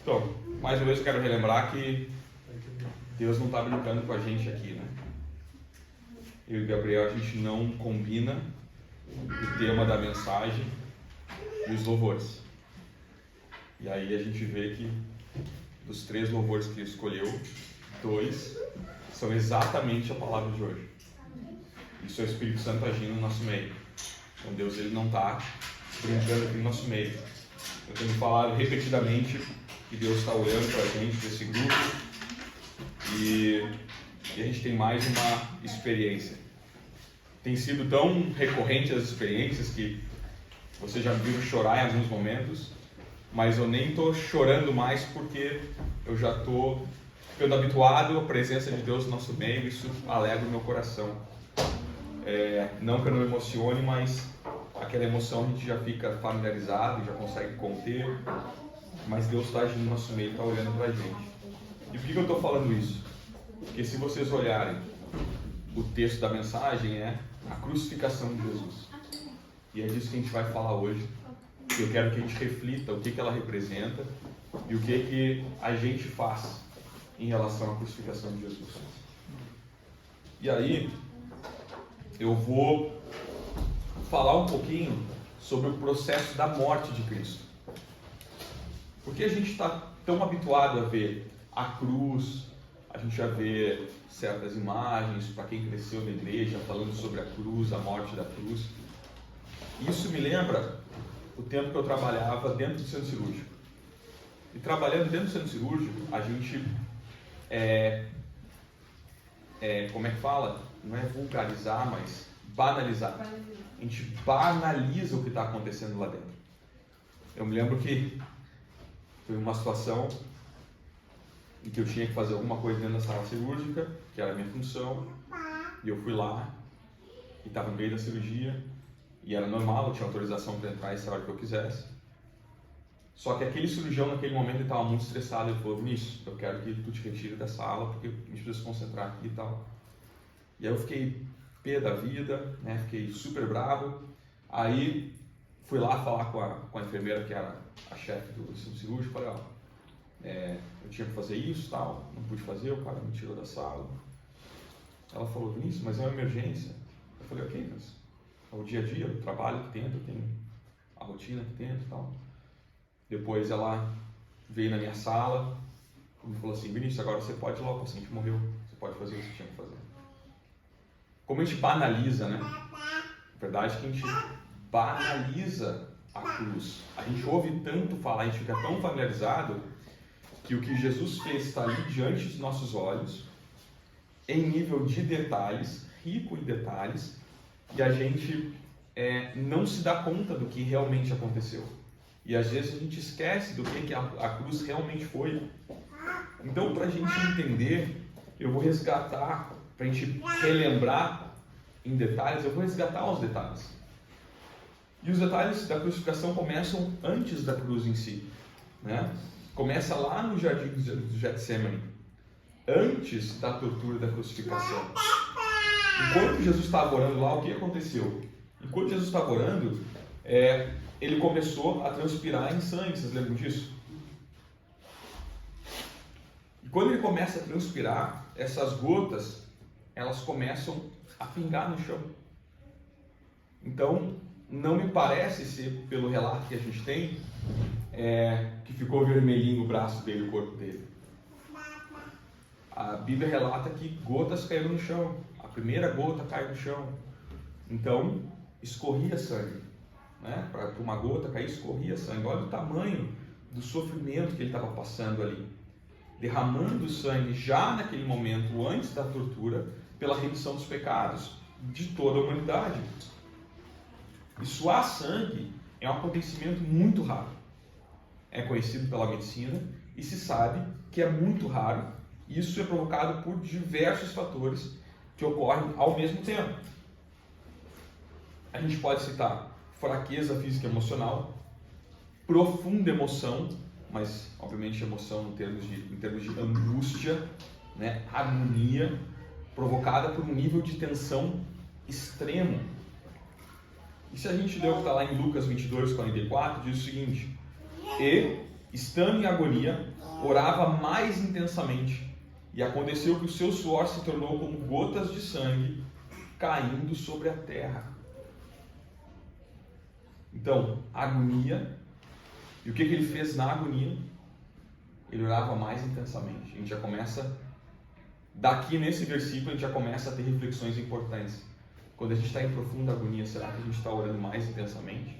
Então, mais uma vez eu quero relembrar que Deus não está brincando com a gente aqui, né? Eu e Gabriel, a gente não combina o tema da mensagem e os louvores. E aí a gente vê que dos 3 louvores que ele escolheu, 2 são exatamente a palavra de hoje. Isso é o Espírito Santo agindo no nosso meio. Então Deus, ele não está brincando aqui no nosso meio. Eu tenho falado repetidamente que Deus está olhando para a gente, para esse grupo, e a gente tem mais uma experiência. Tem sido tão recorrente as experiências que você já me viu chorar em alguns momentos, mas eu nem estou chorando mais porque eu já estou ficando habituado à presença de Deus no nosso meio. Isso alegra o meu coração. Não que eu não emocione, mas aquela emoção a gente já fica familiarizado, já consegue conter, mas Deus está agindo no nosso meio, está olhando para a gente. E por que eu estou falando isso? Porque se vocês olharem, o texto da mensagem é a crucificação de Jesus. E é disso que a gente vai falar hoje. Eu quero que a gente reflita o que ela representa e o que a gente faz em relação à crucificação de Jesus. E aí, eu vou falar um pouquinho sobre o processo da morte de Cristo. Porque a gente está tão habituado a ver a cruz, a gente já vê certas imagens, para quem cresceu na igreja, falando sobre a cruz, a morte da cruz. Isso me lembra o tempo que eu trabalhava dentro do centro cirúrgico. E trabalhando dentro do centro cirúrgico, a gente, como é que fala? Não é vulgarizar, mas banalizar. A gente banaliza o que está acontecendo lá dentro. Eu me lembro que foi uma situação em que eu tinha que fazer alguma coisa dentro da sala cirúrgica, que era a minha função, e eu fui lá, e estava no meio da cirurgia, e era normal, eu tinha autorização para entrar essa hora que eu quisesse. Só que aquele cirurgião, naquele momento, ele estava muito estressado. Ele falou: Vinícius, eu quero que tu te retire da sala, porque a gente precisa se concentrar aqui e tal. E aí eu fiquei pé da vida, né? Fiquei super bravo. Aí fui lá falar com a enfermeira, que era a chefe do centro cirúrgico. Falei: eu tinha que fazer isso e tal, não pude fazer, o cara me tirou da sala. Ela falou: Vinícius, mas é uma emergência. Eu falei: ok, mas é o dia a dia, o trabalho que tento, eu tenho a rotina que tento e tal. Depois ela veio na minha sala e me falou assim: Vinícius, agora você pode ir lá, o paciente morreu, você pode fazer o que você tinha que fazer. Como a gente banaliza, né? A verdade é que a gente banaliza a cruz. A gente ouve tanto falar, a gente fica tão familiarizado que o que Jesus fez está ali diante dos nossos olhos, em nível de detalhes, rico em detalhes, e a gente não se dá conta do que realmente aconteceu. E às vezes a gente esquece do que a cruz realmente foi. Então, para a gente entender, eu vou resgatar, para a gente relembrar em detalhes, eu vou resgatar os detalhes. E os detalhes da crucificação começam antes da cruz em si, né? Começa lá no jardim do Getsemane, antes da tortura e da crucificação. Enquanto Jesus estava orando lá, o que aconteceu? Enquanto Jesus estava orando, ele começou a transpirar em sangue. Vocês lembram disso? E quando ele começa a transpirar, essas gotas, elas começam a pingar no chão. Então, não me parece ser, pelo relato que a gente tem, que ficou vermelhinho o braço dele, o corpo dele. A Bíblia relata que gotas caíram no chão. A primeira gota caiu no chão. Então, escorria sangue. Né? Para uma gota cair, escorria sangue. Olha o tamanho do sofrimento que ele estava passando ali. Derramando sangue já naquele momento, antes da tortura, pela remissão dos pecados de toda a humanidade. E suar sangue é um acontecimento muito raro. É conhecido pela medicina e se sabe que é muito raro. Isso é provocado por diversos fatores que ocorrem ao mesmo tempo. A gente pode citar fraqueza física e emocional, profunda emoção, mas obviamente emoção em termos de angústia, né? Agonia, provocada por um nível de tensão extremo. E se a gente ler o que está lá em Lucas 22, 44, diz o seguinte: e estando em agonia, orava mais intensamente, e aconteceu que o seu suor se tornou como gotas de sangue caindo sobre a terra. Então, agonia. E o que ele fez na agonia? Ele orava mais intensamente. A gente já começa, daqui nesse versículo, a gente já começa a ter reflexões importantes. Quando a gente está em profunda agonia, será que a gente está orando mais intensamente?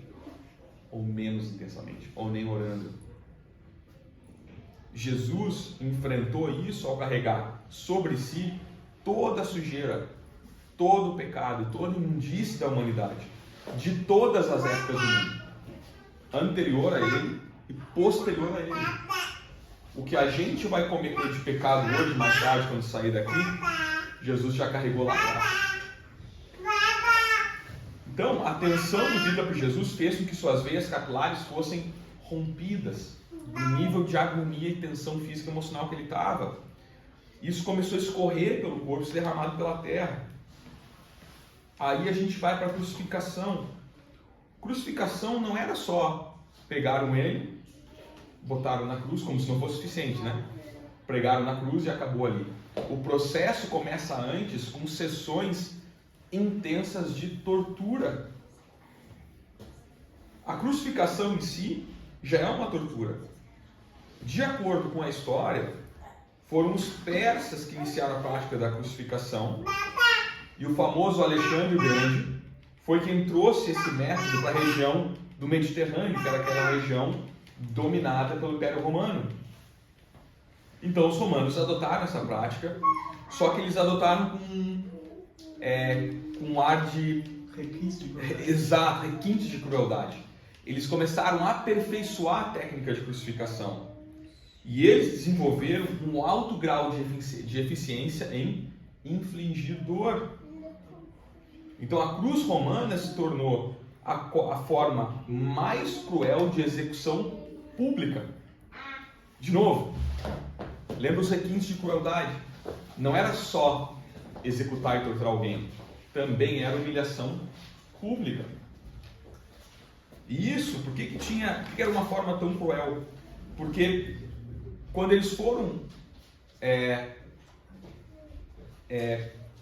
Ou menos intensamente? Ou nem orando? Jesus enfrentou isso ao carregar sobre si toda a sujeira, todo o pecado, toda a imundície da humanidade, de todas as épocas do mundo, anterior a ele e posterior a ele. O que a gente vai cometer de pecado hoje, mais tarde, quando sair daqui, Jesus já carregou lá atrás. Então, a tensão vivida por Jesus fez com que suas veias capilares fossem rompidas do nível de agonia e tensão física e emocional que ele estava. Isso começou a escorrer pelo corpo, se derramado pela terra. Aí a gente vai para a crucificação. Crucificação não era só pegaram ele, botaram na cruz, como se não fosse suficiente, né? Pregaram na cruz e acabou ali. O processo começa antes com sessões intensas de tortura. A crucificação em si já é uma tortura. De acordo com a história, foram os persas que iniciaram a prática da crucificação, e o famoso Alexandre o Grande foi quem trouxe esse método para a região do Mediterrâneo, que era aquela região dominada pelo Império Romano. Então os romanos adotaram essa prática, só que eles adotaram com um ar de requinte de crueldade. Eles começaram a aperfeiçoar a técnica de crucificação. E eles desenvolveram um alto grau de eficiência em infligir dor. Então a cruz romana se tornou a forma mais cruel de execução pública. De novo, lembra os requintes de crueldade. Não era só executar e torturar alguém, também era humilhação pública. E isso, por que era uma forma tão cruel? Porque quando eles foram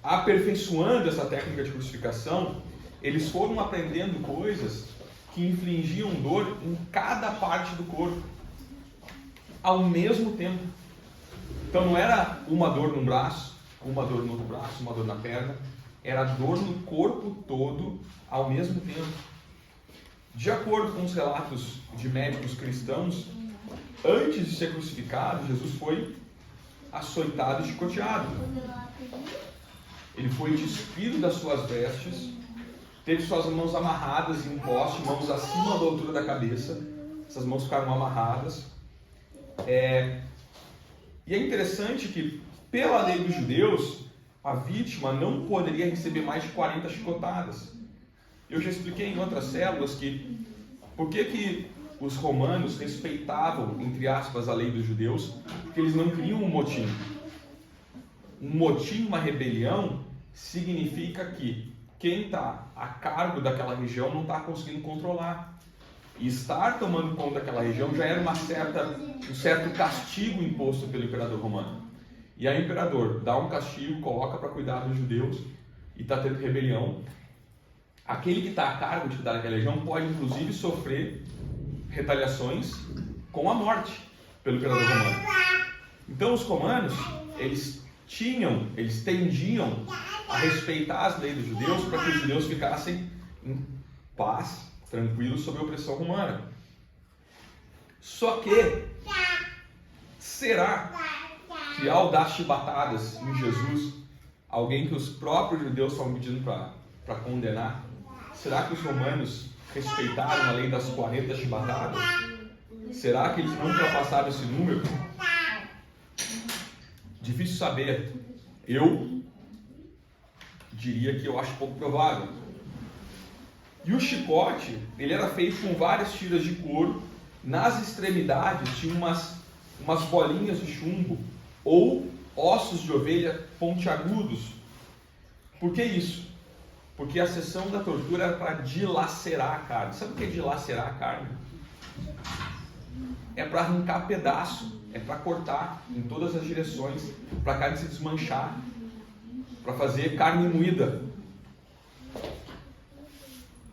aperfeiçoando essa técnica de crucificação, eles foram aprendendo coisas que infligiam dor em cada parte do corpo, ao mesmo tempo. Então não era uma dor no braço, uma dor no outro braço, uma dor na perna, era dor no corpo todo ao mesmo tempo. De acordo com os relatos de médicos cristãos, antes de ser crucificado, Jesus foi açoitado e chicoteado. Ele foi despido das suas vestes, teve suas mãos amarradas em um poste, mãos acima da altura da cabeça. Essas mãos ficaram amarradas. E é interessante que, pela lei dos judeus, a vítima não poderia receber mais de 40 chicotadas. Eu já expliquei em outras células que por que os romanos respeitavam, entre aspas, a lei dos judeus, porque eles não queriam um motim. Um motim, uma rebelião, significa que quem está a cargo daquela região não está conseguindo controlar. E estar tomando conta daquela região já era um certo castigo imposto pelo imperador romano. E aí o imperador dá um castigo, coloca para cuidar dos judeus e está tendo rebelião. Aquele que está a cargo de cuidar daquela região pode inclusive sofrer retaliações com a morte pelo imperador romano. Então os romanos, eles tendiam a respeitar as leis dos judeus para que os judeus ficassem em paz, tranquilos sob a opressão romana. Só que, será que ao dar chibatadas em Jesus, alguém que os próprios judeus estavam pedindo para condenar, será que os romanos respeitaram a lei das 40 chibatadas? Será que eles não ultrapassaram esse número? Difícil saber. Eu diria que eu acho pouco provável. E o chicote, ele era feito com várias tiras de couro. Nas extremidades tinha umas bolinhas de chumbo ou ossos de ovelha pontiagudos. Por que isso? Porque a sessão da tortura era para dilacerar a carne. Sabe o que é dilacerar a carne? é para arrancar pedaço, é para cortar em todas as direções, para a carne se desmanchar, para fazer carne moída.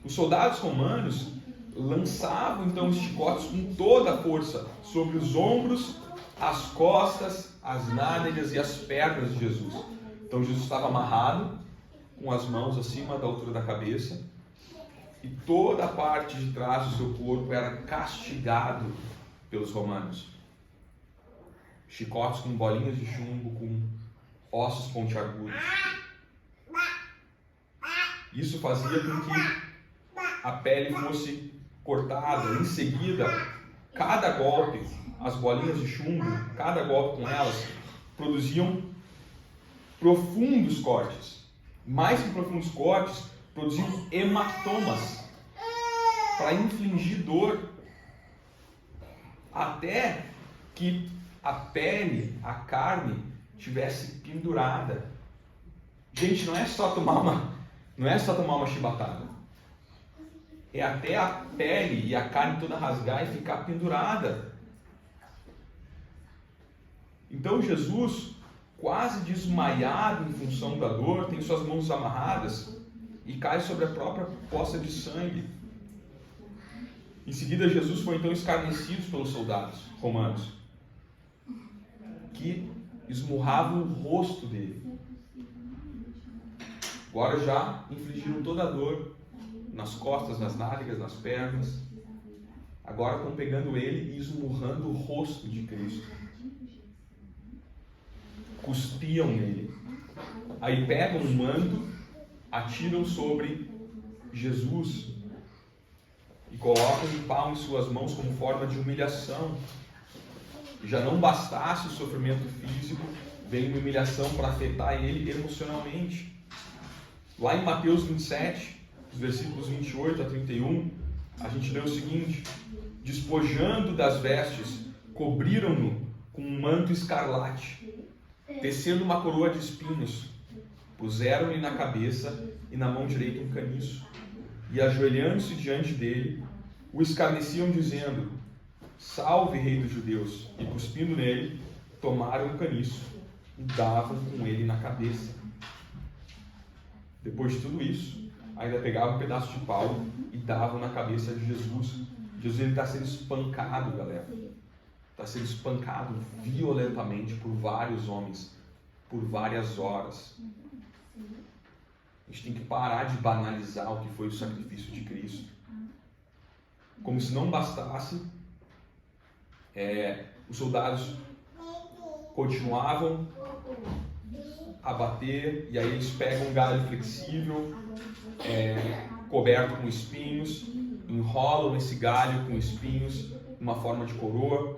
Os soldados romanos lançavam então os chicotes com toda a força sobre os ombros, as costas, as nádegas e as pernas de Jesus. Então Jesus estava amarrado, com as mãos acima da altura da cabeça, e toda a parte de trás do seu corpo era castigado pelos romanos. Chicotes com bolinhas de chumbo, com ossos pontiagudos. Isso fazia com que a pele fosse cortada. Em seguida, cada golpe, as bolinhas de chumbo, cada golpe com elas, produziam profundos cortes. Mais que profundos cortes, produziam hematomas para infligir dor, até que a pele, a carne, tivesse pendurada. Gente, não é só tomar uma chibatada. É até a pele e a carne toda rasgar e ficar pendurada. Então Jesus, quase desmaiado em função da dor, tem suas mãos amarradas e cai sobre a própria poça de sangue. Em seguida, Jesus foi então escarnecido pelos soldados romanos, que esmurravam o rosto dele. Agora já infligiram toda a dor nas costas, nas nádegas, nas pernas. Agora estão pegando ele e esmurrando o rosto de Cristo. Cuspiam nele. Aí pegam um manto, atiram sobre Jesus e colocam um pau em suas mãos como forma de humilhação. E já não bastasse o sofrimento físico, vem uma humilhação para afetar ele emocionalmente. Lá em Mateus 27, os versículos 28 a 31, a gente lê o seguinte: despojando das vestes, cobriram-no com um manto escarlate, tecendo uma coroa de espinhos, puseram-lhe na cabeça e na mão direita um caniço, e ajoelhando-se diante dele, o escarneciam dizendo: salve, rei dos judeus, e cuspindo nele, tomaram um caniço e davam com ele na cabeça. Depois de tudo isso, ainda pegavam um pedaço de pau e davam na cabeça de Jesus. Jesus está sendo espancado, galera. Está sendo espancado violentamente por vários homens, por várias horas. A gente tem que parar de banalizar o que foi o sacrifício de Cristo. Como se não bastasse, os soldados continuavam a bater, e aí eles pegam um galho flexível, coberto com espinhos, enrolam esse galho com espinhos, uma forma de coroa,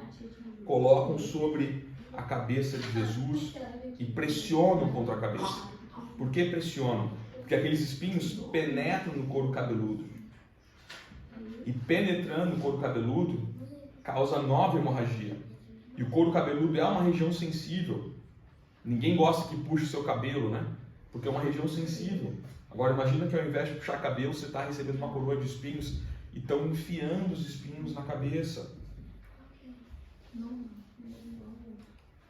colocam sobre a cabeça de Jesus e pressionam contra a cabeça. Por que pressionam? Porque aqueles espinhos penetram no couro cabeludo. E penetrando no couro cabeludo, causa nova hemorragia. E o couro cabeludo é uma região sensível. Ninguém gosta que puxe o seu cabelo, né? Porque é uma região sensível. Agora imagina que ao invés de puxar cabelo, você está recebendo uma coroa de espinhos e estão enfiando os espinhos na cabeça.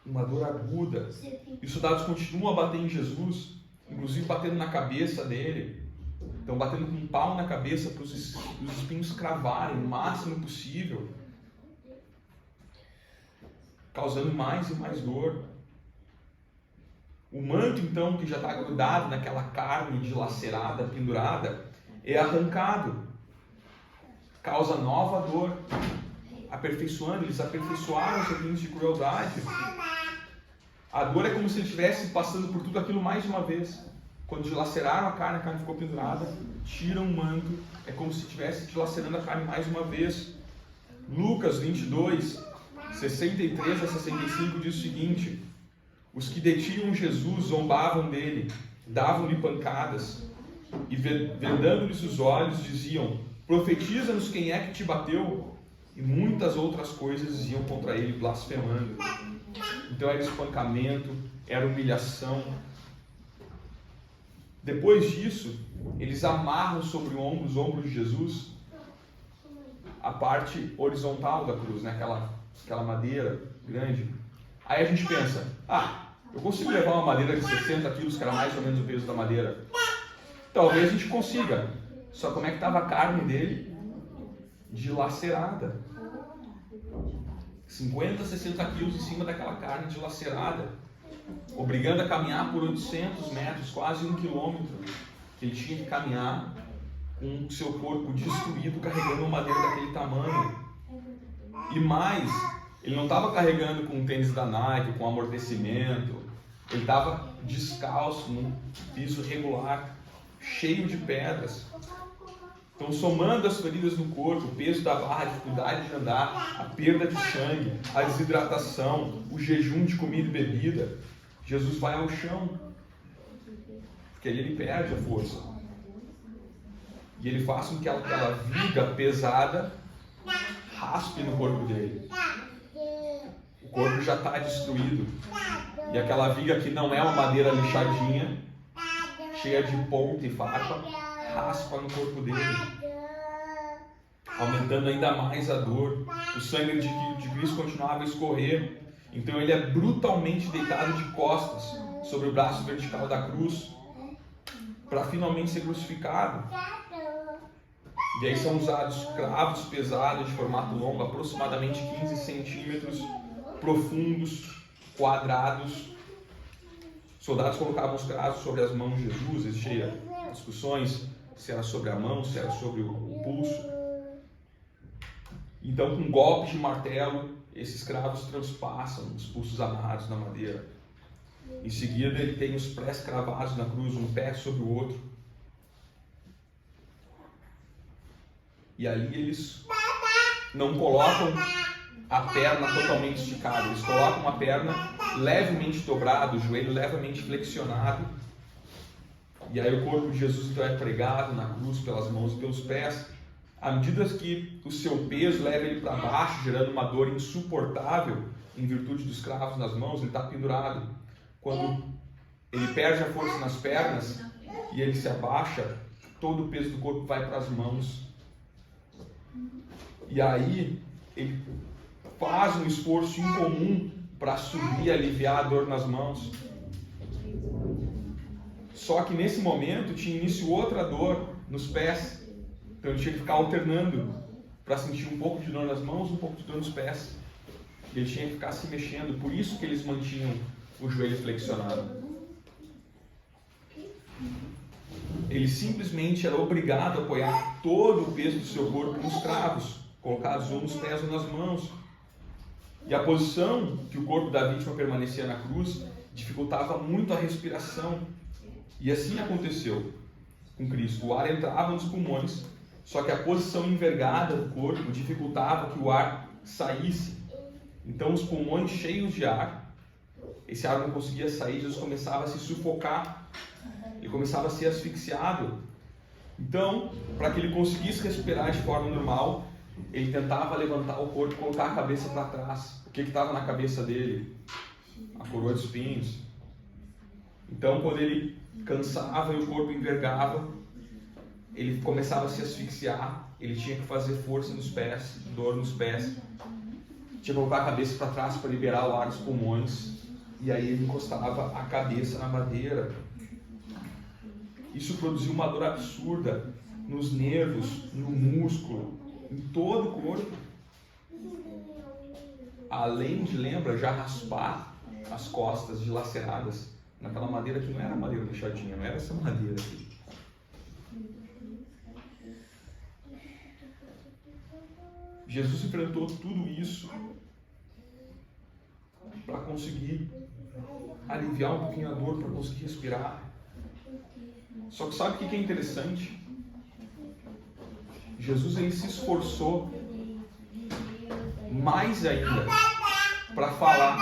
Uma dor aguda. E os soldados continuam a bater em Jesus, inclusive batendo na cabeça dele. Estão batendo com um pau na cabeça para os espinhos cravarem o máximo possível, causando mais e mais dor. O manto, então, que já está grudado naquela carne dilacerada, pendurada, é arrancado. Causa nova dor. Eles aperfeiçoaram os crimes de crueldade. A dor é como se ele estivesse passando por tudo aquilo mais uma vez. Quando dilaceraram a carne ficou pendurada, tiram o manto, é como se estivesse dilacerando a carne mais uma vez. Lucas 22, 63 a 65 diz o seguinte: os que detinham Jesus zombavam dele, davam-lhe pancadas, e vendando-lhes os olhos diziam: profetiza-nos quem é que te bateu. E muitas outras coisas diziam contra ele, blasfemando. Então era espancamento, era humilhação. Depois disso, eles amarram sobre os ombros de Jesus a parte horizontal da cruz, né? Aquela madeira grande. Aí a gente pensa, eu consigo levar uma madeira de 60 quilos, que era mais ou menos o peso da madeira? Talvez a gente consiga. Só como é que estava a carne dele? Dilacerada. 50, 60 quilos em cima daquela carne dilacerada, obrigando a caminhar por 800 metros, quase 1 quilômetro, que ele tinha que caminhar com o seu corpo destruído, carregando uma madeira daquele tamanho. E mais, ele não estava carregando com tênis da Nike, com amortecimento, ele estava descalço, num piso regular, cheio de pedras. Então, somando as feridas no corpo, o peso da barra, a dificuldade de andar, a perda de sangue, a desidratação, o jejum de comida e bebida, Jesus vai ao chão, porque aí ele perde a força. E ele faz com que aquela viga pesada raspe no corpo dele. O corpo já está destruído. E aquela viga que não é uma madeira lixadinha, cheia de ponta e faca, raspa no corpo dele, aumentando ainda mais a dor. O sangue de Cristo continuava a escorrer. Então ele é brutalmente deitado de costas sobre o braço vertical da cruz, para finalmente ser crucificado. E aí são usados cravos pesados de formato longo, aproximadamente 15 centímetros, profundos, quadrados. Soldados colocavam os cravos sobre as mãos de Jesus. Existia discussões se era sobre a mão, se era sobre o pulso. Então, com golpes de martelo, esses cravos transpassam os pulsos amarrados na madeira. Em seguida, ele tem os pés cravados na cruz, um pé sobre o outro. E ali eles não colocam a perna totalmente esticada, eles colocam a perna levemente dobrada, o joelho levemente flexionado. E aí o corpo de Jesus então é pregado na cruz pelas mãos e pelos pés. À medida que o seu peso leva ele para baixo, gerando uma dor insuportável, em virtude dos cravos nas mãos, ele está pendurado. Quando ele perde a força nas pernas e ele se abaixa, todo o peso do corpo vai para as mãos. E aí ele faz um esforço incomum para subir e aliviar a dor nas mãos. Só que nesse momento tinha início outra dor nos pés. Então ele tinha que ficar alternando para sentir um pouco de dor nas mãos, um pouco de dor nos pés. E ele tinha que ficar se mexendo. Por isso que eles mantinham o joelho flexionado. Ele simplesmente era obrigado a apoiar todo o peso do seu corpo nos cravos, colocados ou nos pés ou nas mãos. E a posição que o corpo da vítima permanecia na cruz dificultava muito a respiração. E assim aconteceu com Cristo. O ar entrava nos pulmões, só que a posição envergada do corpo dificultava que o ar saísse. Então os pulmões cheios de ar, esse ar não conseguia sair, Jesus começava a se sufocar, ele começava a ser asfixiado. Então, para que ele conseguisse respirar de forma normal, ele tentava levantar o corpo e colocar a cabeça para trás. O que estava na cabeça dele? A coroa de espinhos. Então, quando ele cansava e o corpo envergava, ele começava a se asfixiar, ele tinha que fazer força nos pés, dor nos pés, tinha que colocar a cabeça para trás para liberar o ar dos pulmões, e aí ele encostava a cabeça na madeira. Isso produziu uma dor absurda nos nervos, no músculo, em todo o corpo. Além de, lembra, já raspar as costas dilaceradas naquela madeira que não era madeira lixadinha, não era essa madeira aqui. Jesus enfrentou tudo isso para conseguir aliviar um pouquinho a dor, para conseguir respirar. Só que sabe o que é interessante? Jesus ele se esforçou mais ainda para falar,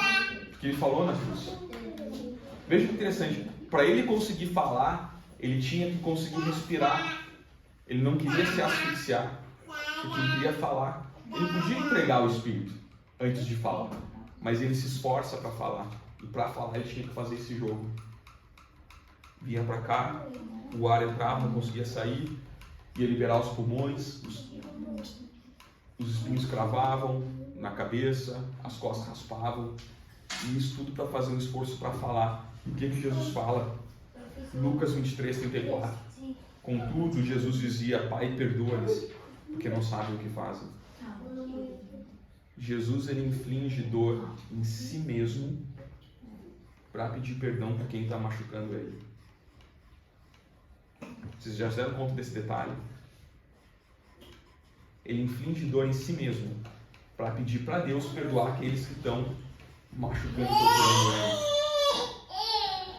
porque ele falou na cruz. Veja que interessante, para ele conseguir falar, ele tinha que conseguir respirar. Ele não queria se asfixiar, ele queria falar. Ele podia entregar o Espírito antes de falar, mas ele se esforça para falar. E para falar ele tinha que fazer esse jogo. Vinha para cá, o ar entrava, não conseguia sair, ia liberar os pulmões, os espinhos cravavam na cabeça, as costas raspavam, e isso tudo para fazer um esforço para falar. O que Jesus fala? Lucas 23, 34. Contudo, Jesus dizia: Pai, perdoa-lhes, porque não sabem o que fazem. Jesus, ele inflige dor em si mesmo para pedir perdão para quem está machucando ele. Vocês já se deram conta desse detalhe? Ele inflige dor em si mesmo para pedir para Deus perdoar aqueles que estão machucando, torturando ele.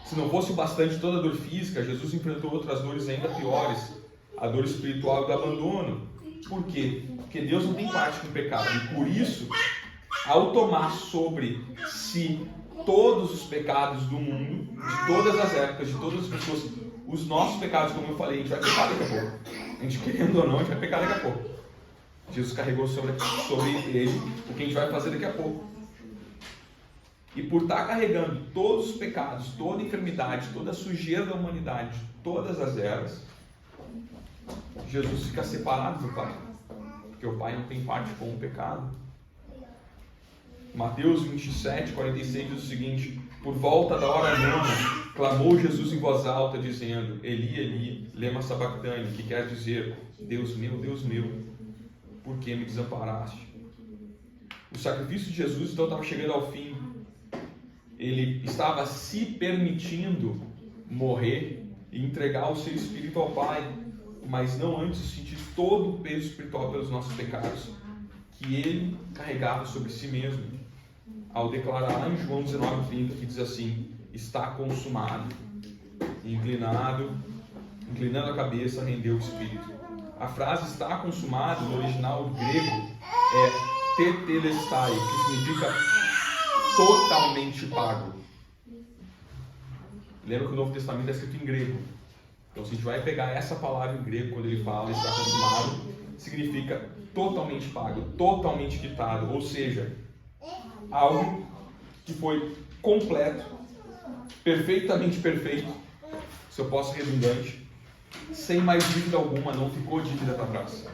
Se não fosse o bastante toda a dor física, Jesus enfrentou outras dores ainda piores, a dor espiritual e do abandono. Por quê? Porque Deus não tem parte com o pecado, e por isso, ao tomar sobre si todos os pecados do mundo, de todas as épocas, de todas as pessoas, os nossos pecados, como eu falei, a gente vai pecar daqui a pouco. A gente querendo ou não, a gente vai pecar daqui a pouco. Jesus carregou sobre ele o que a gente vai fazer daqui a pouco. E por estar carregando todos os pecados, toda a enfermidade, toda a sujeira da humanidade, todas as eras, Jesus fica separado do Pai, porque o Pai não tem parte com o pecado. Mateus 27, 46 diz o seguinte: por volta da hora nona, clamou Jesus em voz alta, dizendo: Eli, Eli, lema sabactani, que quer dizer: Deus meu, por que me desamparaste? O sacrifício de Jesus então estava chegando ao fim. Ele estava se permitindo morrer e entregar o seu espírito ao Pai, mas não antes de sentir todo o peso espiritual pelos nossos pecados que ele carregava sobre si mesmo, ao declarar lá em João 19:30, que diz assim: está consumado. E inclinando a cabeça, rendeu o espírito. A frase está consumado no original grego é tetelestai, que significa totalmente pago. Lembra que o Novo Testamento é escrito em grego. Então, se a gente vai pegar essa palavra em grego, quando ele fala está consumado, significa totalmente pago, totalmente quitado. Ou seja, algo que foi completo, perfeitamente perfeito, se eu posso ser redundante, sem mais dívida alguma, não ficou dívida para trás.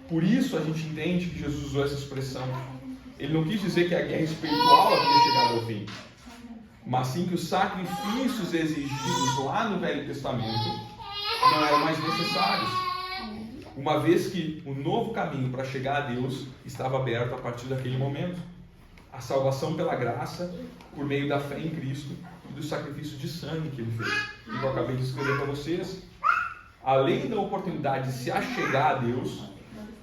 Por isso a gente entende que Jesus usou essa expressão. Ele não quis dizer que a guerra espiritual havia chegado ao fim, mas sim que os sacrifícios exigidos lá no Velho Testamento não eram mais necessários, uma vez que o novo caminho para chegar a Deus estava aberto a partir daquele momento. A salvação pela graça, por meio da fé em Cristo e do sacrifício de sangue que ele fez, e que eu acabei de escrever para vocês. Além da oportunidade de se achegar a Deus,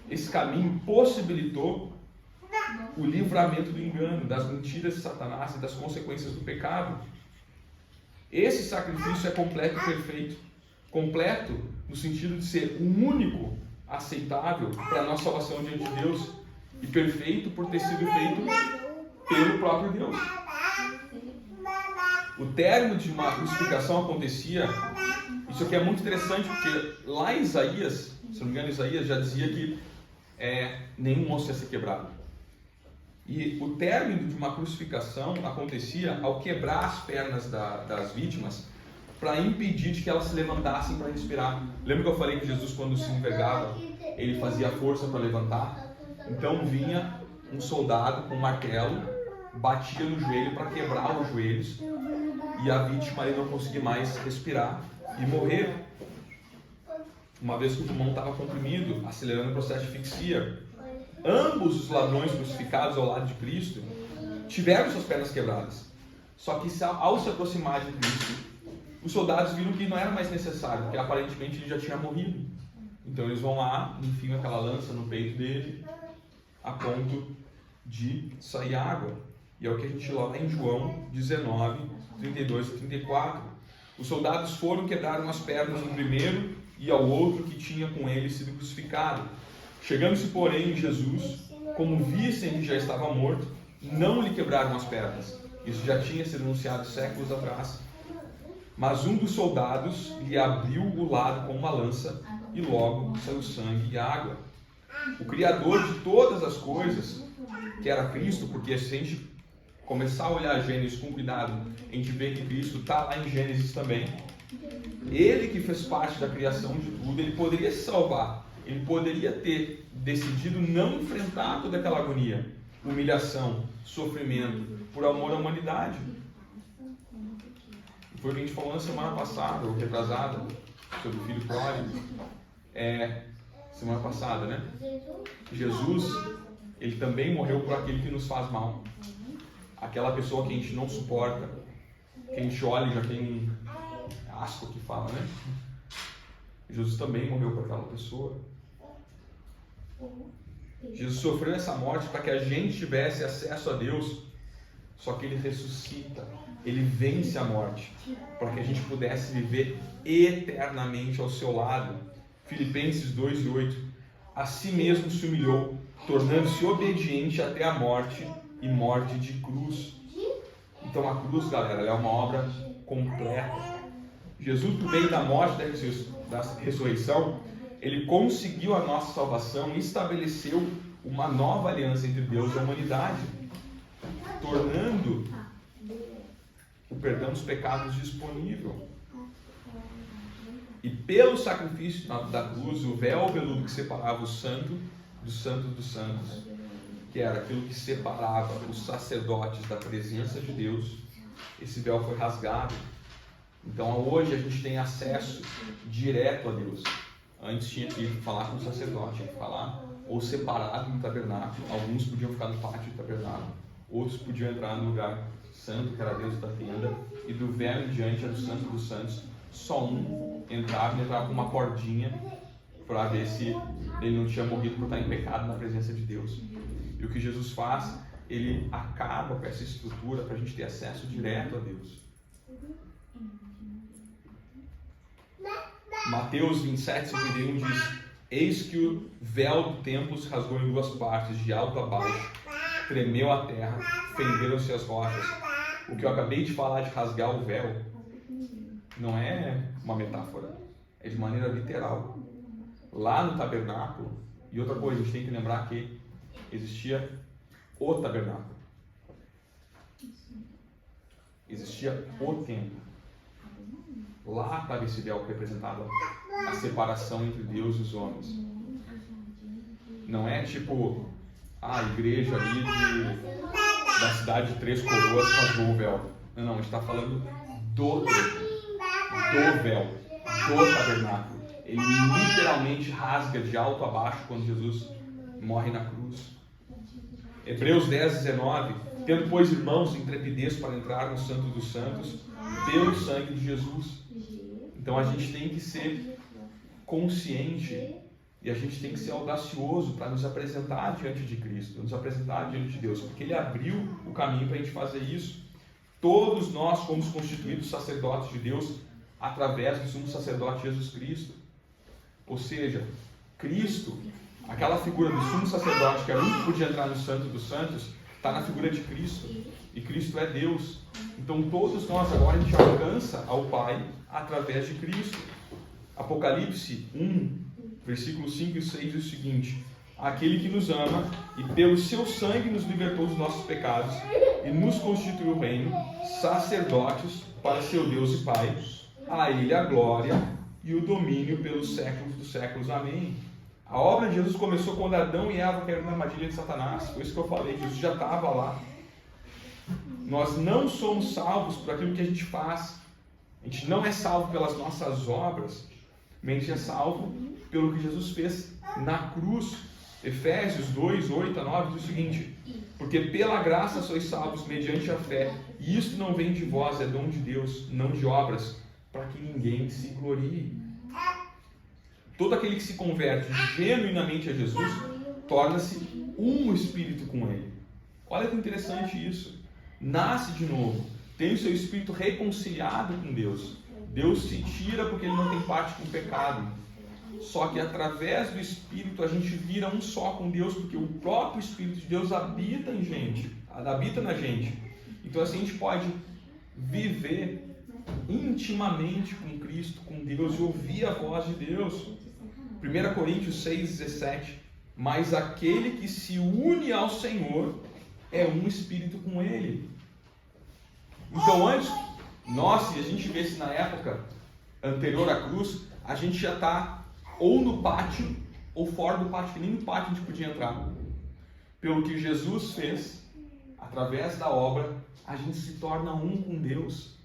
esse caminho possibilitou o livramento do engano, das mentiras de Satanás e das consequências do pecado. Esse sacrifício é completo e perfeito. Completo no sentido de ser o único aceitável para a nossa salvação diante de Deus, e perfeito por ter sido feito pelo próprio Deus. O término de uma crucificação acontecia, isso aqui é muito interessante, porque lá em Isaías, se não me engano, Isaías já dizia que nenhum osso ia ser quebrado. E o término de uma crucificação acontecia ao quebrar as pernas das vítimas para impedir de que elas se levantassem para respirar. Lembra que eu falei que Jesus, quando se envergava, ele fazia força para levantar? Então vinha um soldado com um martelo, batia no joelho para quebrar os joelhos, e a vítima ali não conseguia mais respirar e morrer, uma vez que o pulmão estava comprimido, acelerando o processo de asfixia. Ambos os ladrões crucificados ao lado de Cristo tiveram suas pernas quebradas, só que ao se aproximar de Cristo, os soldados viram que não era mais necessário, porque aparentemente ele já tinha morrido. Então eles vão lá, enfiam aquela lança no peito dele, a ponto de sair água. E é o que a gente lê lá em João 19, 32 e 34. Os soldados foram, quebraram as pernas no primeiro e ao outro que tinha com ele sido crucificado. Chegando-se, porém, Jesus, como vissem que já estava morto, não lhe quebraram as pernas. Isso já tinha sido anunciado séculos atrás. Mas um dos soldados lhe abriu o lado com uma lança e logo saiu sangue e água. O Criador de todas as coisas, que era Cristo, porque se a gente começar a olhar Gênesis com cuidado, a gente vê que Cristo está lá em Gênesis também. Ele que fez parte da criação de tudo, ele poderia se salvar ele poderia ter decidido não enfrentar toda aquela agonia, humilhação, sofrimento, por amor à humanidade. Foi o que a gente falou na semana passada, ou retrasada, sobre o filho pródigo. Semana passada, né? Jesus, ele também morreu por aquele que nos faz mal. Aquela pessoa que a gente não suporta, que a gente olha e já tem asco que fala, né? Jesus também morreu por aquela pessoa. Jesus sofreu essa morte para que a gente tivesse acesso a Deus. Só que ele ressuscita, ele vence a morte, para que a gente pudesse viver eternamente ao seu lado. Filipenses 2:8. A si mesmo se humilhou, tornando-se obediente até a morte e morte de cruz. Então a cruz, galera, ela é uma obra completa. Jesus, por meio da morte da ressurreição, ele conseguiu a nossa salvação e estabeleceu uma nova aliança entre Deus e a humanidade, tornando o perdão dos pecados disponível. E pelo sacrifício da cruz, o véu veludo que separava o santo dos santos, que era aquilo que separava os sacerdotes da presença de Deus, esse véu foi rasgado. Então hoje a gente tem acesso direto a Deus. Antes tinha que falar com o sacerdote, tinha que falar ou separado no tabernáculo. Alguns podiam ficar no pátio do tabernáculo, outros podiam entrar no lugar santo, que era Deus da tenda, e do véu em diante era o santo dos santos. Só um entrava com uma cordinha para ver se ele não tinha morrido por estar em pecado na presença de Deus. E o que Jesus faz, ele acaba com essa estrutura para a gente ter acesso direto a Deus. Mateus 27:51 diz: eis que o véu do templo se rasgou em duas partes, de alto a baixo, tremeu a terra, fenderam-se as rochas. O que eu acabei de falar de rasgar o véu não é uma metáfora, é de maneira literal. Lá no tabernáculo, e outra coisa, a gente tem que lembrar que existia o tabernáculo, existia o templo. Lá estava esse véu que representava a separação entre Deus e os homens. Não é tipo a igreja ali da cidade de Três Coroas rasgou o véu. Não, a gente está falando do templo, do véu, do tabernáculo. Ele literalmente rasga de alto a baixo quando Jesus morre na cruz. Hebreus 10:19. Tendo, pois, irmãos, intrepidez para entrar no Santo dos Santos pelo sangue de Jesus. Então a gente tem que ser consciente e a gente tem que ser audacioso para nos apresentar diante de Cristo, nos apresentar diante de Deus, porque Ele abriu o caminho para a gente fazer isso. Todos nós fomos constituídos sacerdotes de Deus através do sumo sacerdote Jesus Cristo. Ou seja, Cristo, aquela figura do sumo sacerdote que era o único que podia entrar no Santo dos Santos, está na figura de Cristo. E Cristo é Deus. Então todos nós agora a gente alcança ao Pai através de Cristo. Apocalipse 1, versículos 5 e 6 diz o seguinte: aquele que nos ama e pelo seu sangue nos libertou dos nossos pecados e nos constituiu reino, sacerdotes para seu Deus e Pai, a Ele a glória e o domínio pelos séculos dos séculos. Amém. A obra de Jesus começou quando Adão e Eva caíram na armadilha de Satanás. Foi isso que eu falei, Jesus já estava lá. Nós não somos salvos por aquilo que a gente faz. A gente não é salvo pelas nossas obras, mas a gente é salvo pelo que Jesus fez na cruz. Efésios 2:8-9 diz o seguinte: porque pela graça sois salvos mediante a fé, e isto não vem de vós, é dom de Deus, não de obras, para que ninguém se glorie. Todo aquele que se converte genuinamente a Jesus torna-se um espírito com Ele. Olha que interessante isso. Nasce de novo, tem o seu espírito reconciliado com Deus. Deus se tira porque Ele não tem parte com o pecado. Só que através do Espírito a gente vira um só com Deus, porque o próprio Espírito de Deus habita em gente, habita na gente. Então assim a gente pode viver intimamente com Cristo, com Deus, e ouvir a voz de Deus. 1 Coríntios 6:17. Mas aquele que se une ao Senhor é um espírito com Ele. Então antes, se a gente vesse na época anterior à cruz, a gente já está ou no pátio ou fora do pátio, que nem no pátio a gente podia entrar. Pelo que Jesus fez, através da obra, a gente se torna um com Deus.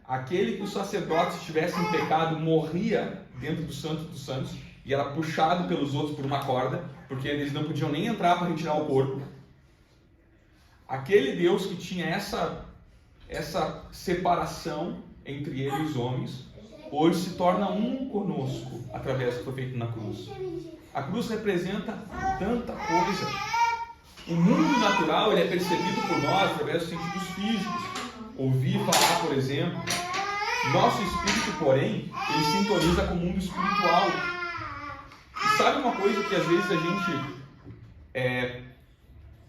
Aquele que os sacerdotes estivessem em pecado morria dentro do Santo dos Santos e era puxado pelos outros por uma corda, porque eles não podiam nem entrar para retirar o corpo. Aquele Deus que tinha essa separação entre ele e os homens, hoje se torna um conosco através do que foi feito na cruz. A cruz representa tanta coisa. O mundo natural ele é percebido por nós através dos sentidos físicos. Ouvir falar, por exemplo. Nosso espírito, porém, ele sintoniza com o mundo espiritual. E sabe uma coisa que às vezes a gente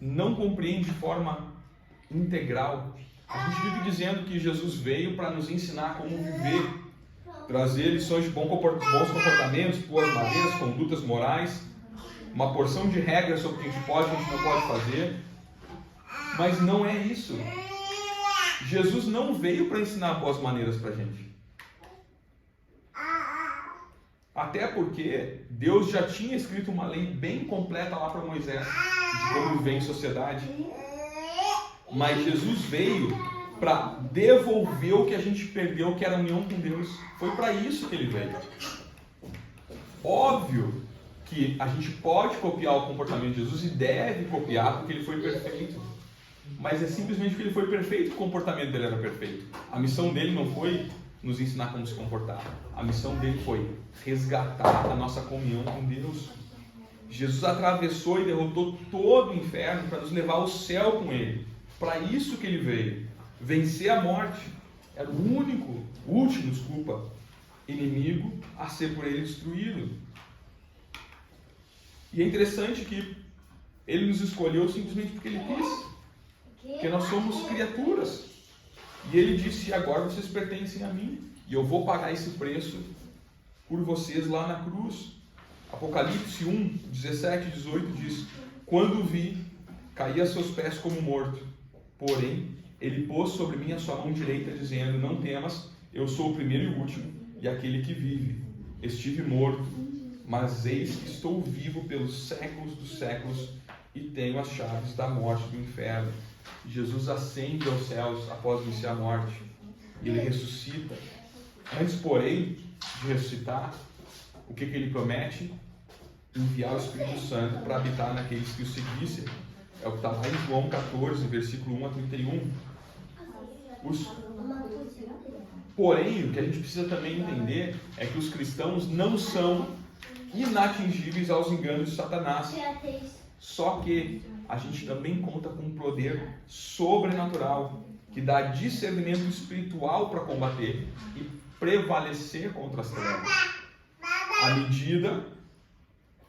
não compreende de forma integral? A gente vive dizendo que Jesus veio para nos ensinar como viver, trazer lições de bons comportamentos, boas maneiras, condutas morais, uma porção de regras sobre o que a gente pode e o que a gente não pode fazer. Mas não é isso. Jesus não veio para ensinar boas maneiras para a gente. Até porque Deus já tinha escrito uma lei bem completa lá para Moisés, de como viver em sociedade. Mas Jesus veio para devolver o que a gente perdeu, que era a união com Deus. Foi para isso que ele veio. Óbvio que a gente pode copiar o comportamento de Jesus e deve copiar porque ele foi perfeito. Mas é simplesmente porque ele foi perfeito que o comportamento dele era perfeito. A missão dele não foi nos ensinar como se comportar. A missão dele foi resgatar a nossa comunhão com Deus. Jesus atravessou e derrotou todo o inferno para nos levar ao céu com ele. Para isso que ele veio. Vencer a morte. Era o último inimigo a ser por ele destruído. E é interessante que ele nos escolheu simplesmente porque ele quis. Porque nós somos criaturas. E ele disse: agora vocês pertencem a mim. E eu vou pagar esse preço por vocês lá na cruz. Apocalipse 1, 17 e 18 diz: quando vi, caí a seus pés como morto. Porém, ele pôs sobre mim a sua mão direita, dizendo: não temas, eu sou o primeiro e o último, e aquele que vive. Estive morto, mas eis que estou vivo pelos séculos dos séculos, e tenho as chaves da morte e do inferno. Jesus ascende aos céus após vencer a morte. Ele ressuscita. Antes, porém, de ressuscitar, o que ele promete? Enviar o Espírito Santo para habitar naqueles que o seguissem. É o que está lá em João 14, versículo 1 a 31. Porém, o que a gente precisa também entender é que os cristãos não são inatingíveis aos enganos de Satanás. Só que a gente também conta com um poder sobrenatural que dá discernimento espiritual para combater e prevalecer contra as trevas, à medida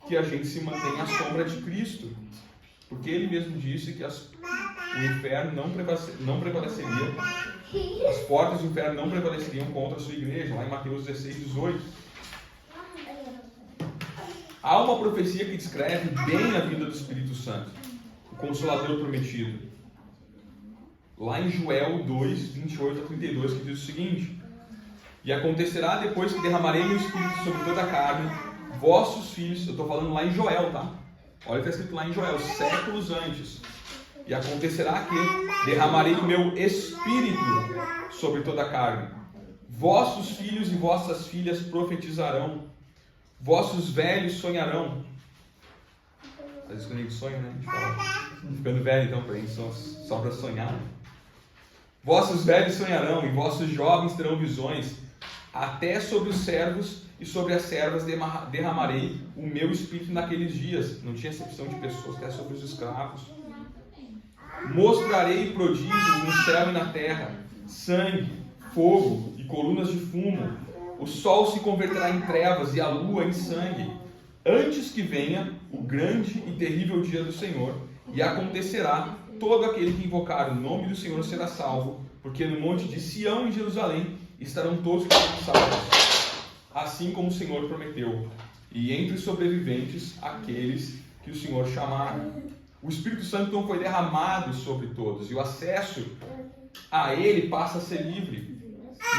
que a gente se mantém à sombra de Cristo, porque ele mesmo disse que o inferno não prevaleceria, as portas do inferno não prevaleceriam contra a sua igreja, lá em Mateus 16, 18. Há uma profecia que descreve bem a vinda do Espírito Santo, o Consolador prometido. Lá em Joel 2, 28 a 32, que diz o seguinte: e acontecerá depois que derramarei meu Espírito sobre toda a carne, vossos filhos, eu estou falando lá em Joel, tá? Olha o que está escrito lá em Joel, séculos antes. E acontecerá que derramarei o meu Espírito sobre toda a carne. Vossos filhos e vossas filhas profetizarão. Vossos velhos sonharão. Às vezes quando a gente sonha, né? A gente fala, ficando velho então, para a gente só para sonhar. Vossos velhos sonharão e vossos jovens terão visões. Até sobre os servos e sobre as servas derramarei o meu Espírito naqueles dias. Não tinha exceção de pessoas, até sobre os escravos. Mostrarei prodígios no céu e na terra, sangue, fogo e colunas de fumo. O sol se converterá em trevas e a lua em sangue, antes que venha o grande e terrível dia do Senhor. E acontecerá, todo aquele que invocar o nome do Senhor será salvo, porque no monte de Sião em Jerusalém estarão todos salvos, assim como o Senhor prometeu, e entre os sobreviventes aqueles que o Senhor chamar. O Espírito Santo então foi derramado sobre todos, e o acesso a ele passa a ser livre,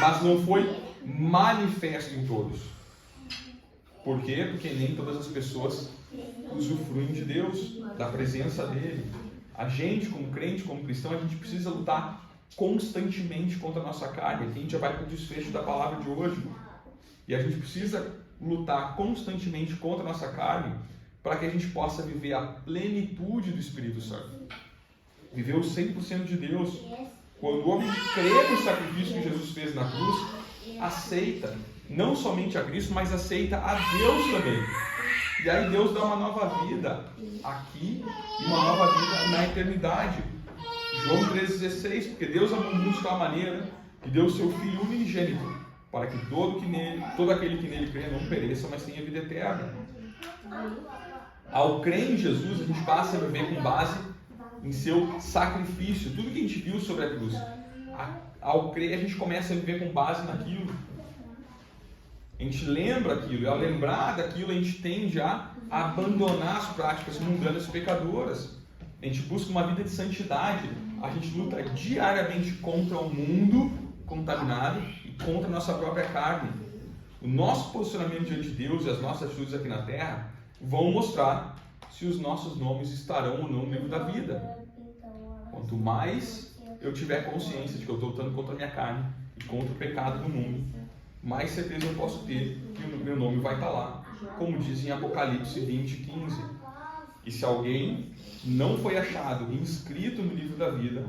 mas não foi manifesto em todos. Por quê? Porque nem todas as pessoas usufruem de Deus, da presença dele. A gente, como crente, como cristão, a gente precisa lutar constantemente contra a nossa carne. Aqui a gente já vai para o desfecho da palavra de hoje. E a gente precisa lutar constantemente contra a nossa carne para que a gente possa viver a plenitude do Espírito Santo. Viver o 100% de Deus. Quando o homem crê no sacrifício que Jesus fez na cruz, aceita não somente a Cristo, mas aceita a Deus também. E aí Deus dá uma nova vida aqui e uma nova vida na eternidade. João 3,16, porque Deus amou o mundo de tal maneira que deu o seu Filho unigênito, para que todo aquele que nele crê não pereça, mas tenha vida eterna. Ao crer em Jesus, a gente passa a viver com base em seu sacrifício. Tudo que a gente viu sobre a cruz. Ao crer, a gente começa a viver com base naquilo. A gente lembra aquilo, e ao lembrar daquilo, a gente tende a abandonar as práticas mundanas e pecadoras. A gente busca uma vida de santidade. A gente luta diariamente contra o mundo contaminado e contra a nossa própria carne. O nosso posicionamento diante de Deus e as nossas atitudes aqui na terra vão mostrar se os nossos nomes estarão ou não no livro da vida. Quanto mais eu tiver consciência de que eu estou lutando contra a minha carne e contra o pecado do mundo, mais certeza eu posso ter que o meu nome vai estar lá, como diz em Apocalipse 20:15. E se alguém não foi achado inscrito no livro da vida,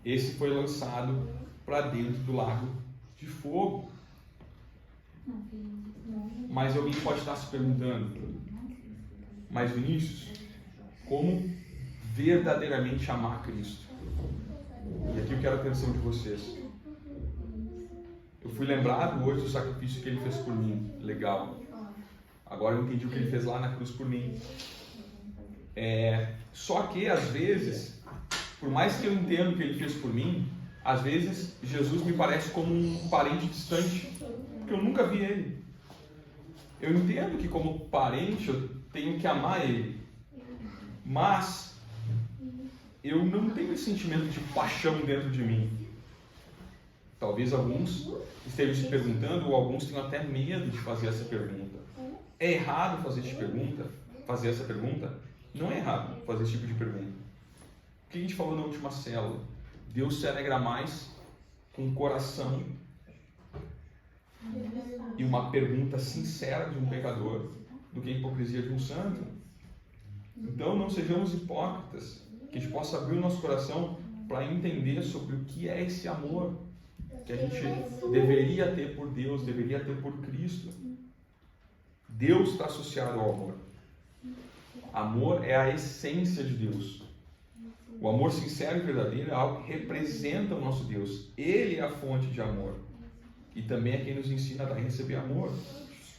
esse foi lançado para dentro do lago de fogo. Mas alguém pode estar se perguntando: mas Vinícius, como verdadeiramente amar Cristo? E aqui eu quero a atenção de vocês. Eu fui lembrado hoje do sacrifício que ele fez por mim. Legal. Agora eu entendi o que ele fez lá na cruz por mim. Só que às vezes, por mais que eu entenda o que ele fez por mim, às vezes Jesus me parece como um parente distante, porque eu nunca vi ele. Eu entendo que como parente eu tenho que amar ele, mas eu não tenho esse sentimento de paixão dentro de mim. Talvez alguns estejam se perguntando, ou alguns tenham até medo de fazer essa pergunta. É errado fazer essa pergunta? Não é errado fazer esse tipo de pergunta. O que a gente falou na última célula? Deus se alegra mais com um coração e uma pergunta sincera de um pecador do que a hipocrisia de um santo. Então não sejamos hipócritas, que a gente possa abrir o nosso coração para entender sobre o que é esse amor que a gente deveria ter por Deus, deveria ter por Cristo. Deus está associado ao amor. Amor é a essência de Deus. O amor sincero e verdadeiro é algo que representa o nosso Deus. Ele é a fonte de amor. E também é quem nos ensina a receber amor.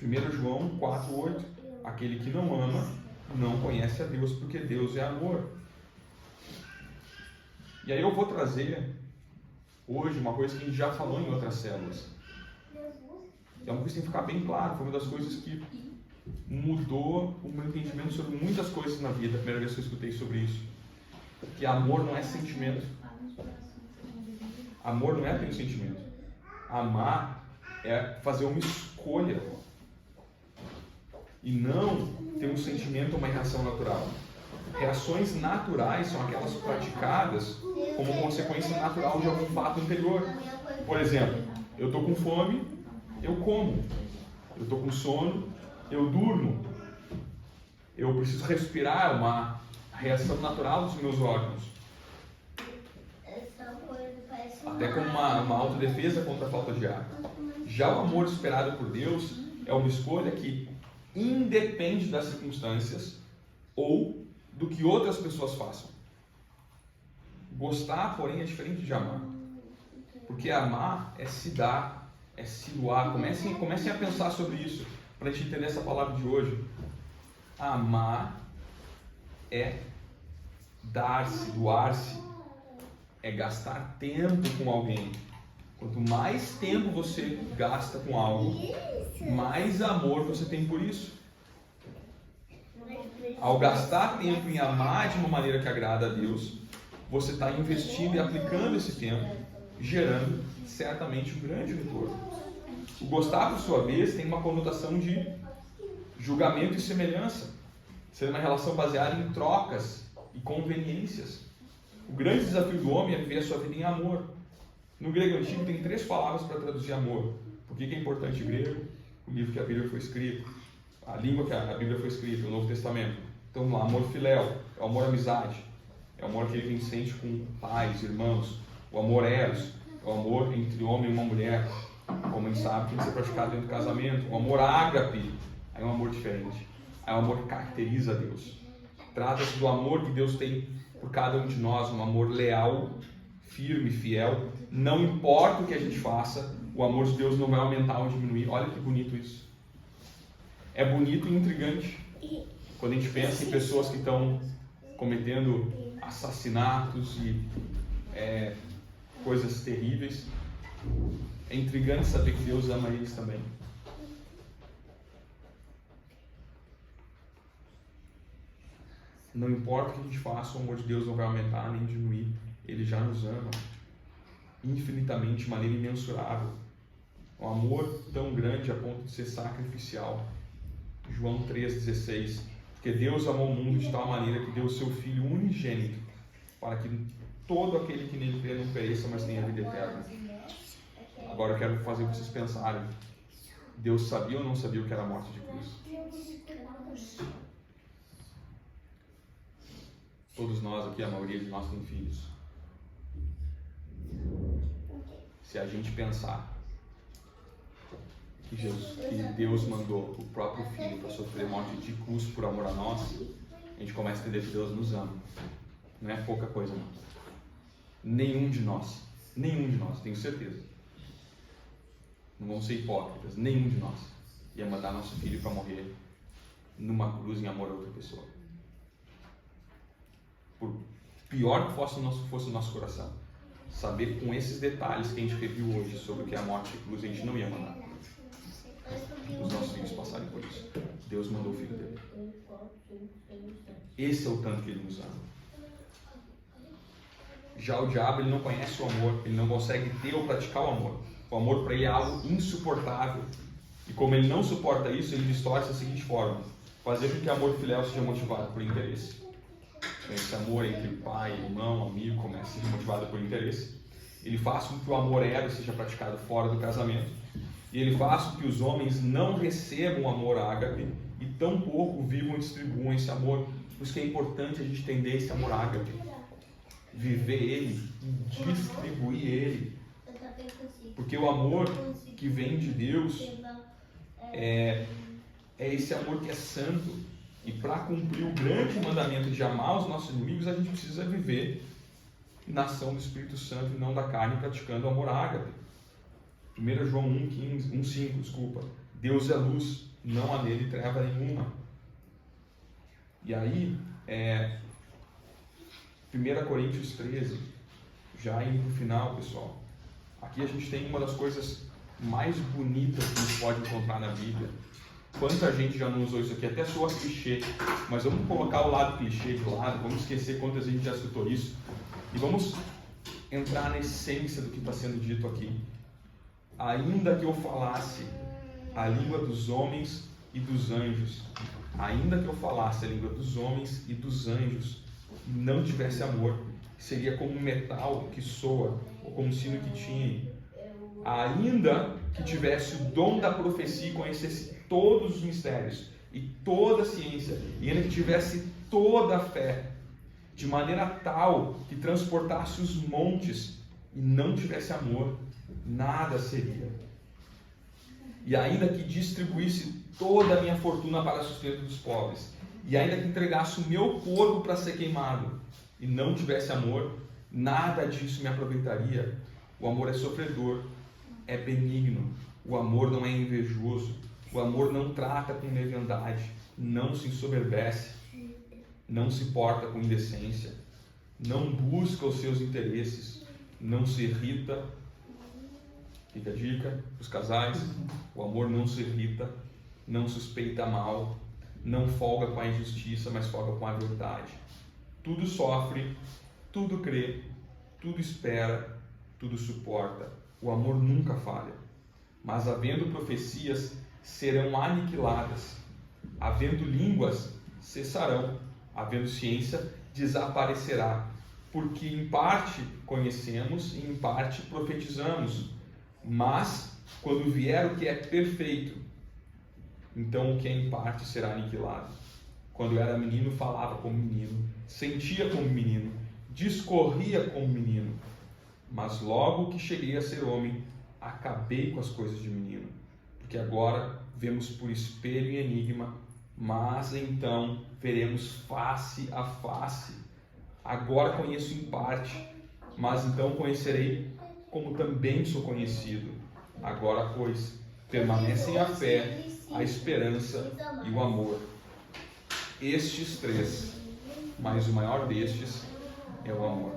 1 João 4,8. Aquele que não ama, não conhece a Deus, porque Deus é amor. E aí eu vou trazer hoje uma coisa que a gente já falou em outras células. É uma coisa que tem que ficar bem claro. Foi uma das coisas que mudou o meu entendimento sobre muitas coisas na vida. A primeira vez que eu escutei sobre isso. Que amor não é sentimento. Amor não é apenas sentimento. Amar é fazer uma escolha. E não ter um sentimento ou uma reação natural. Reações naturais são aquelas praticadas como consequência natural de algum fato anterior. Por exemplo, eu estou com fome, eu como. Eu estou com sono, eu durmo. Eu preciso respirar, uma reação natural dos meus órgãos. Até como uma autodefesa contra a falta de ar. Já o amor esperado por Deus é uma escolha que independe das circunstâncias ou do que outras pessoas façam. Gostar, porém, é diferente de amar. Porque amar é se dar, é se doar. Comecem a pensar sobre isso, para a gente entender essa palavra de hoje. Amar é dar-se, doar-se, é gastar tempo com alguém. Quanto mais tempo você gasta com algo, mais amor você tem por isso. Ao gastar tempo em amar de uma maneira que agrada a Deus, você está investindo e aplicando esse tempo, gerando certamente um grande retorno. O gostar, por sua vez, tem uma conotação de julgamento e semelhança, ser uma relação baseada em trocas e conveniências. O grande desafio do homem é viver a sua vida em amor. No grego antigo tem 3 palavras para traduzir amor. Por que é importante o grego? O livro que a Bíblia foi escrito, a língua que a Bíblia foi escrita, o Novo Testamento. Então vamos lá, amor filéu, é o amor amizade, é o amor aquele que a gente sente com pais, irmãos. O amor eros, é o amor entre homem e uma mulher, como a gente sabe, tem que ser praticado dentro do casamento. O amor ágape é um amor diferente, é um amor que caracteriza a Deus. Trata-se do amor que Deus tem por cada um de nós, um amor leal, firme, fiel. Não importa o que a gente faça, o amor de Deus não vai aumentar ou diminuir. Olha que bonito isso. É bonito e intrigante quando a gente pensa em pessoas que estão cometendo assassinatos e coisas terríveis. É intrigante saber que Deus ama eles também. Não importa o que a gente faça, o amor de Deus não vai aumentar nem diminuir. Ele já nos ama infinitamente, de maneira imensurável. Um amor tão grande a ponto de ser sacrificial. João 3,16. Porque Deus amou o mundo de tal maneira que deu o seu Filho unigênito, para que todo aquele que nele crê não pereça, mas tenha a vida eterna. Agora eu quero fazer vocês pensarem. Deus sabia ou não sabia o que era a morte de cruz? Todos nós aqui, a maioria de nós tem filhos. Se a gente pensar que Deus mandou o próprio Filho para sofrer morte de cruz por amor a nós, a gente começa a entender que Deus nos ama. Não é pouca coisa, não. Nenhum de nós, tenho certeza. Não vamos ser hipócritas, nenhum de nós ia mandar nosso filho para morrer numa cruz em amor a outra pessoa. Por pior que fosse o nosso coração, saber com esses detalhes que a gente reviu hoje sobre o que é a morte de cruz, a gente não ia mandar os nossos filhos passarem por isso. Deus mandou o Filho dele. Esse é o tanto que Ele nos ama. Já o diabo, ele não conhece o amor, ele não consegue ter ou praticar o amor. O amor para ele é algo insuportável. E como ele não suporta isso, ele distorce da seguinte forma: fazer com que o amor filial seja motivado por interesse. Esse amor entre pai, irmão, amigo comece a ser motivado por interesse. Ele faz com que o amor eros seja praticado fora do casamento. E ele faz com que os homens não recebam o amor ágape e tampouco vivam e distribuam esse amor. Por isso que é importante a gente entender esse amor ágape, viver ele e distribuir ele. Porque o amor que vem de Deus é esse amor que é santo. E para cumprir o grande mandamento de amar os nossos inimigos, a gente precisa viver na ação do Espírito Santo e não da carne, praticando o amor ágape. 1 João 1,5, Deus é luz, não há nele treva nenhuma. E aí, 1 Coríntios 13, já indo para o final, pessoal. Aqui a gente tem uma das coisas mais bonitas que a gente pode encontrar na Bíblia. Quanta gente já não usou isso aqui, até soa clichê, mas vamos colocar o lado clichê de lado, vamos esquecer quantas gente já escutou isso, e vamos entrar na essência do que está sendo dito aqui. Ainda que eu falasse a língua dos homens e dos anjos, ainda que eu falasse a língua dos homens e dos anjos, e não tivesse amor, seria como um metal que soa, ou como um sino que tinha. Ainda que tivesse o dom da profecia e conhecesse todos os mistérios e toda a ciência, e ainda que tivesse toda a fé, de maneira tal que transportasse os montes e não tivesse amor, nada seria. E ainda que distribuísse toda a minha fortuna para sustento dos pobres, e ainda que entregasse o meu corpo para ser queimado, e não tivesse amor, nada disso me aproveitaria. O amor é sofredor, é benigno, o amor não é invejoso, o amor não trata com leviandade, não se ensoberbece, não se porta com indecência, não busca os seus interesses, não se irrita. Fica a dica para os casais: o amor não se irrita, não suspeita mal, não folga com a injustiça, mas folga com a verdade. Tudo sofre, tudo crê, tudo espera, tudo suporta. O amor nunca falha. Mas havendo profecias, serão aniquiladas. Havendo línguas, cessarão. Havendo ciência, desaparecerá. Porque em parte conhecemos e em parte profetizamos. Mas, quando vier o que é perfeito, então o que é em parte será aniquilado. Quando eu era menino, falava como menino, sentia como menino, discorria como menino. Mas logo que cheguei a ser homem, acabei com as coisas de menino. Porque agora vemos por espelho e enigma, mas então veremos face a face. Agora conheço em parte, mas então conhecerei como também sou conhecido. Agora, pois, permanecem a fé, a esperança e o amor. Estes três, mas o maior destes é o amor.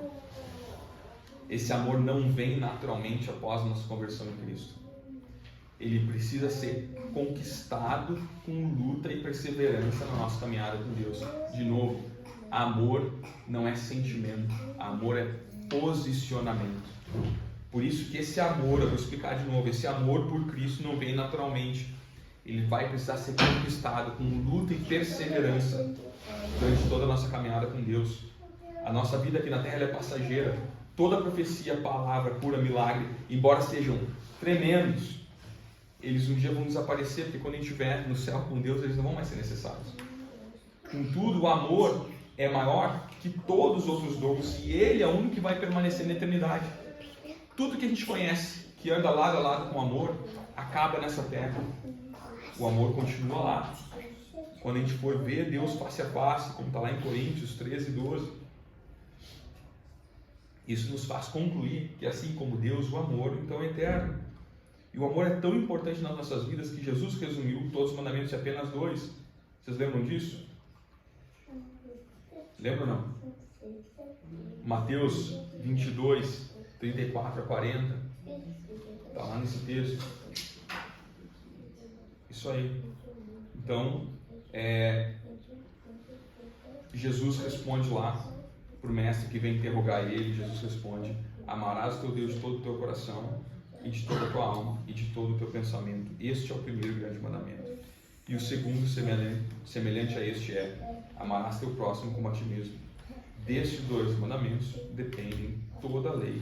Esse amor não vem naturalmente após a nossa conversão em Cristo. Ele precisa ser conquistado com luta e perseverança na nossa caminhada com Deus. De novo, amor não é sentimento, amor é posicionamento. Por isso que esse amor, eu vou explicar de novo, esse amor por Cristo não vem naturalmente. Ele vai precisar ser conquistado com luta e perseverança durante toda a nossa caminhada com Deus. A nossa vida aqui na Terra é passageira. Toda profecia, palavra, cura, milagre, embora sejam tremendos, eles um dia vão desaparecer, porque quando a gente estiver no céu com Deus, eles não vão mais ser necessários. Contudo, o amor é maior que todos os outros dons e ele é o único que vai permanecer na eternidade. Tudo que a gente conhece, que anda lado a lado com amor, acaba nessa terra. O amor continua lá. Quando a gente for ver Deus face a face, como está lá em Coríntios 13, 12, isso nos faz concluir que assim como Deus, o amor então é eterno. E o amor é tão importante nas nossas vidas que Jesus resumiu todos os mandamentos em apenas 2. Vocês lembram disso? Lembram ou não? Mateus 22, 34 a 40. Está lá nesse texto. Isso aí. Então, Jesus responde lá para o mestre que vem interrogar ele. Jesus responde: amarás o teu Deus de todo o teu coração e de toda a tua alma e de todo o teu pensamento. Este é o primeiro grande mandamento. E o segundo, semelhante a este, é: amarás teu próximo como a ti mesmo. Destes 2 mandamentos dependem toda a lei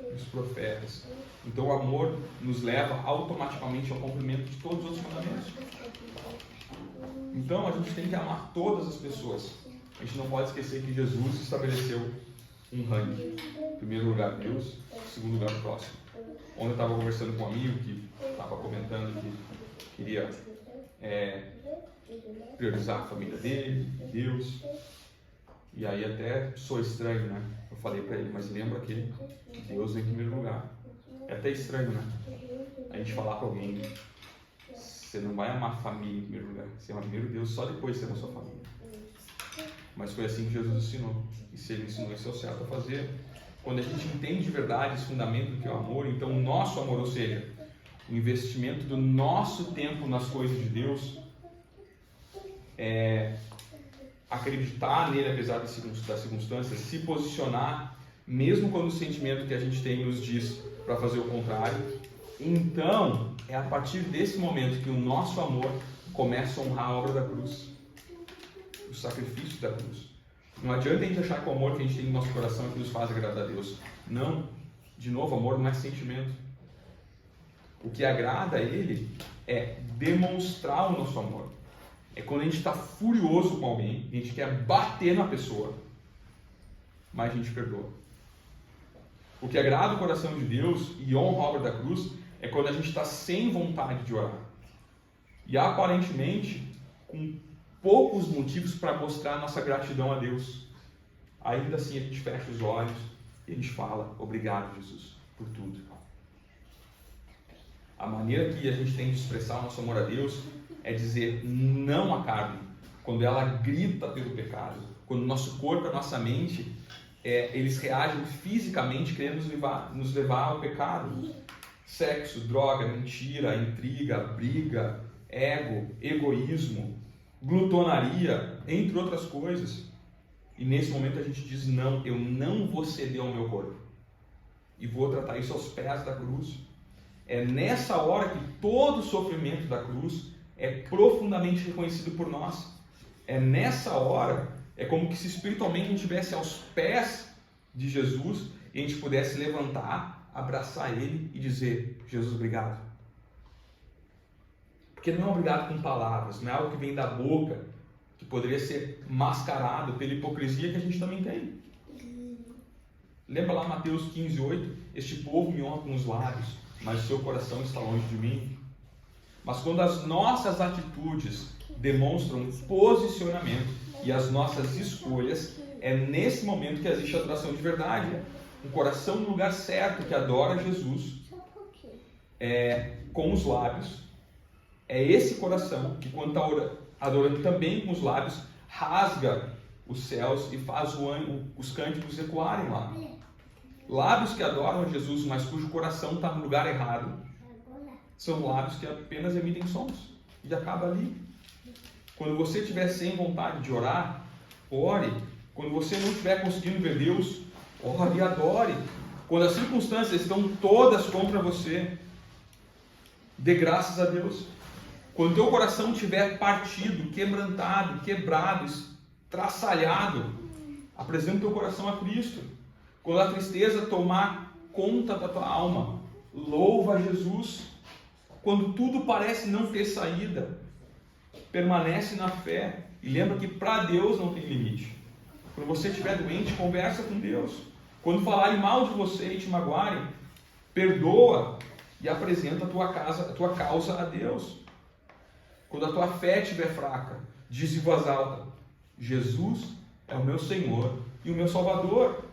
e os profetas. Então o amor nos leva automaticamente ao cumprimento de todos os outros mandamentos. Então a gente tem que amar todas as pessoas. A gente não pode esquecer que Jesus estabeleceu um ranking. Em primeiro lugar Deus, em segundo lugar o próximo. Ontem eu estava conversando com um amigo que estava comentando que queria priorizar a família dele, Deus. E aí até sou estranho, né? Eu falei para ele, mas lembra que Deus vem em primeiro lugar. É até estranho, né? A gente falar para alguém: você não vai amar a família em primeiro lugar, você ama primeiro Deus, só depois você ama a sua família. Mas foi assim que Jesus ensinou. E se ele ensinou, isso é o certo a fazer. Quando a gente entende de verdade esse fundamento do que é o amor, então o nosso amor, ou seja, o investimento do nosso tempo nas coisas de Deus, acreditar nele apesar das circunstâncias, se posicionar, mesmo quando o sentimento que a gente tem nos diz para fazer o contrário, então é a partir desse momento que o nosso amor começa a honrar a obra da cruz, o sacrifício da cruz. Não adianta a gente achar que o amor que a gente tem no nosso coração é que nos faz agradar a Deus. Não. De novo, amor não é sentimento. O que agrada a Ele é demonstrar o nosso amor. É quando a gente está furioso com alguém, a gente quer bater na pessoa, mas a gente perdoa. O que agrada o coração de Deus e honra a obra da cruz é quando a gente está sem vontade de orar. E aparentemente com poucos motivos para mostrar a nossa gratidão a Deus. Ainda assim a gente fecha os olhos e a gente fala: obrigado, Jesus, por tudo. A maneira que a gente tem de expressar o nosso amor a Deus é dizer não à carne, quando ela grita pelo pecado, quando o nosso corpo e a nossa mente, eles reagem fisicamente querendo nos levar ao pecado. Sexo, droga, mentira, intriga, briga, ego, egoísmo, glutonaria, entre outras coisas. E nesse momento a gente diz: não, eu não vou ceder ao meu corpo e vou tratar isso aos pés da cruz. É nessa hora que todo o sofrimento da cruz é profundamente reconhecido por nós. É nessa hora, é como que se espiritualmente a gente estivesse aos pés de Jesus e a gente pudesse levantar, abraçar Ele e dizer: Jesus, obrigado. Porque não é obrigado com palavras, não é algo que vem da boca, que poderia ser mascarado pela hipocrisia que a gente também tem. Lembra lá Mateus 15:8? Este povo me honra com os lábios, mas o seu coração está longe de mim. Mas quando as nossas atitudes demonstram posicionamento e as nossas escolhas, é nesse momento que existe a adoração de verdade. Um coração no lugar certo que adora Jesus com os lábios. É esse coração que, quando está adorando também com os lábios, rasga os céus e faz os cânticos ecoarem lá. Lábios que adoram a Jesus, mas cujo coração está no lugar errado, são lábios que apenas emitem sons. E acaba ali. Quando você estiver sem vontade de orar, ore. Quando você não estiver conseguindo ver Deus, ore e adore. Quando as circunstâncias estão todas contra você, dê graças a Deus. Quando teu coração estiver partido, quebrantado, quebrado, estraçalhado, apresenta o teu coração a Cristo. Quando a tristeza tomar conta da tua alma, louva a Jesus. Quando tudo parece não ter saída, permanece na fé e lembra que para Deus não tem limite. Quando você estiver doente, conversa com Deus. Quando falarem mal de você e te magoarem, perdoa e apresenta a tua causa a Deus. Quando a tua fé estiver fraca, diz em voz alta: Jesus é o meu Senhor e o meu Salvador.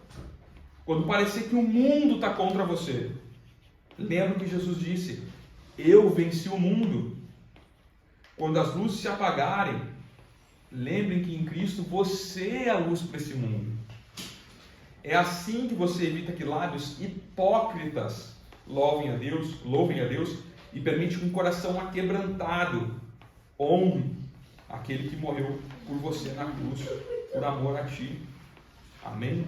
Quando parecer que o mundo está contra você, lembra que Jesus disse: eu venci o mundo. Quando as luzes se apagarem, lembrem que em Cristo você é a luz para esse mundo. É assim que você evita que lábios hipócritas louvem a Deus e permite que um coração aquebrantado honre aquele que morreu por você na cruz, por amor a ti. Amém?